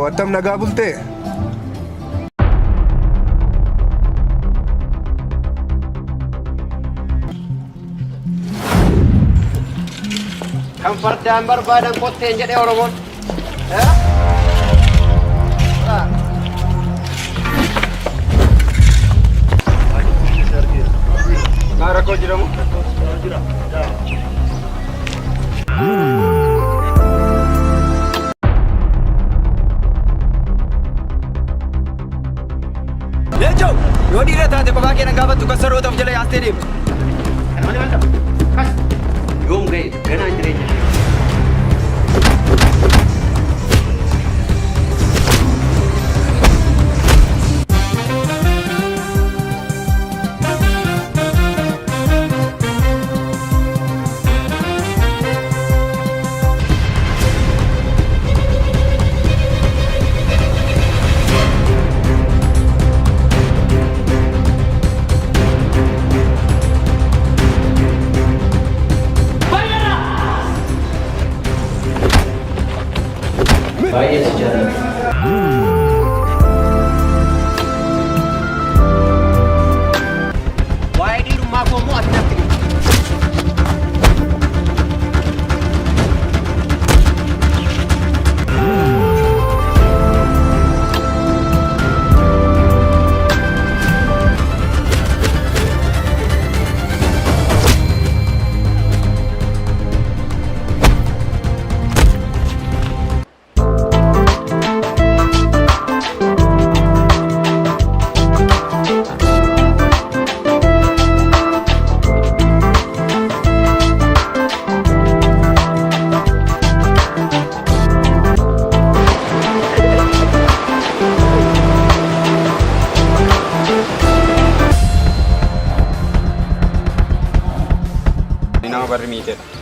Attam nagaa bultee? Kan fardaan barbaadan qotteen jedhee Oromoon. Gaara koo jedhamu. Leencoo yoo dhiira taate kophaa kee gaafattu kan sarootaaf jala yaastee deemtu. Yoom ga'e ganaan jireenya. Baay'ee si jaalladha. Waa'ee dhiirummaa koo immoo ati natti himi. Nama barri miiteedha.